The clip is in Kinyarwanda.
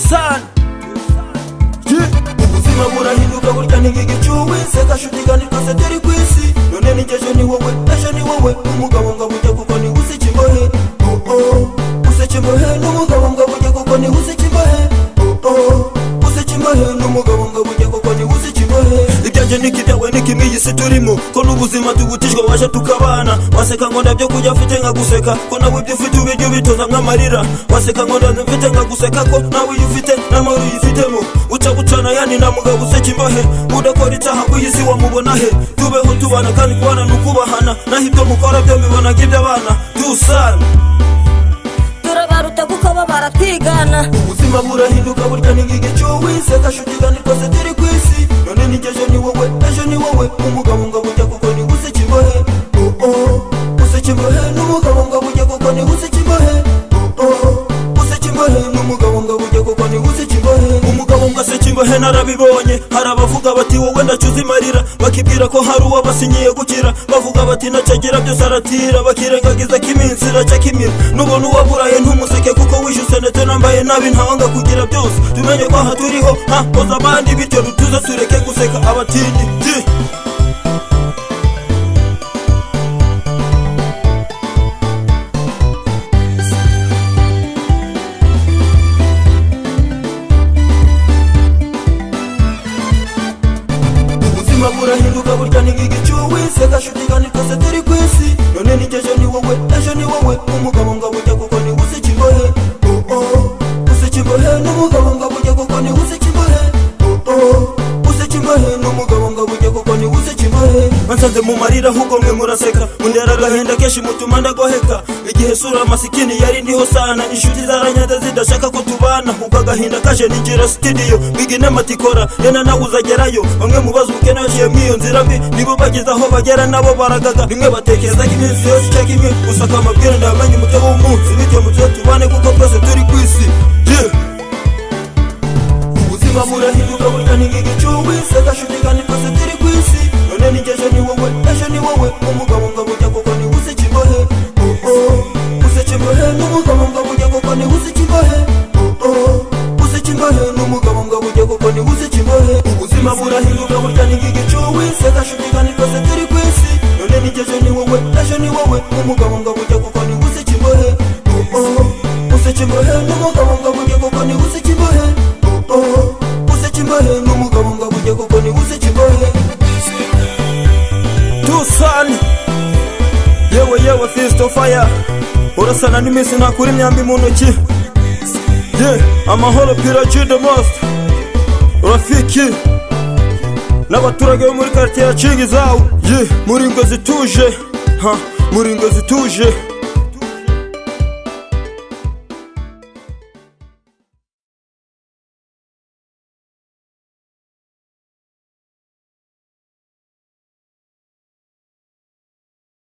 Tucson. Ubuzima burahinduka burya ntigigicuwe seka shutigani twese turi kwisi none nijejo ni wowe ejo ni wowe umugabo ngabujya kuko ni uzi kimbohe uzi kimbohe n'umugabo ngabujya kuko ni uzi kimbohe uzi kimbohe n'umugabo ngabujya kuko ni uzi kimbohe ibyanjye nikibyawe nikimiyi si turimo ko n'ubuzima tugutijwe waje tukabana waseka ngo ndabyo kujya mfite nkaguseka ko nawe ibyo ufite ubiryo bitoza nk'amarira waseka ngo ndabyo mfite nkaguseka ko nawe iyo ufite n'amahoro uyifitemo uca gucana yani na mugabo useka imbohe udakora icyaha kw'iyisi wamubona he tubeho tubana kandi kubana nukubahana naho ibyo mukora byo mbibona nk'iby'abana Tucson turabaruta kuko bo baratwigana ubuzima burahinduka burya ntigigicuwe seka shutigani twese turi kwisi none nijejo ni wowe ejo ni wowe umugabo ngabujya kuko ni uzi kimbohe uzi kimbohe n'umugabo ngabujya kuko ni uzi kimbohe uzi kimbohe n'umugabo ngabujya kuko ni uzi kimbohe umugabo ngase kimbohe narabibonye hari abavuga bati wowe ndacuza imarira bakibwira ko hari uwabasinyiye gukira bavuga bati nacagira byose aratira bakirengagiza ko iminsi iracakimira nubona uwaburaye ntumuseke kuko wishyuse ndetse nambaye nabi ntawanga kugira byose tumenye ko aha turiho koza abandi bityo dutuze tureke guseka abatindi ubuzima burahinduka burya ntigigicuwe seka shutigani twese turi kwisi none nijejo ni wowe ejo ni wowe umugabo ngabujya kuko ni uzi kimbohe uzi kimbohe n'umugabo ngabujya kuko ni uzi kimbohe uzi kimbohe n'umugabo ngabujya kuko ni uzi kimbohe bansanze mu marira ahubwo mwe muraseka mundera agahinda kenshi mutuma ndagoheka igihe sura masikini yari ndiho sana inshuti zaranyaze zidashaka ko tubana ubwo agahinda kaje ninjira studio bigine matikora yena nawe uzagerayo bamwe mubaza ubukene yaciye mw'iyo nzira mbi nibo bageze aho bagera nabo baragaga rimwe batekereza ko iminsi yose icaka imwe gusaka amabwire ndamenye umutego w'umunsi bityo mutuze tubane kuko twese turi kwisi ubuzima burahinduka burya ntigigicuwe seka shutigani twese turi kwisi none nijejo ni wowe ejo ni wowe umugabo ngabujya kuko ni uzi kimbohe uzi kimbohe n'umugabo ngabujya kuko ni uzi kimbohe uzi kimbohe n'umugabo ngabujya kuko ni uzi kimbohe ubuzima burahinduka burya ntigigicuwe seka shutigani twese turi kwisi none nijejo ni wowe ejo ni wowe umugabo ngabujya kuko ni uzi kimbohe uzi kimbohe n'umugabo ngabujya kuko ni uzi kimbohe uzi kimbohe n'umugabo ngabujya kuko ni uzi kimbohe Tucson. Yewe fist of fire urasana n'iminsi ntakura imyambi mu ntoki amahoro Piraji the most Rafiki n'abaturage bo muri quartier ya Chingizawu muri ngo zituje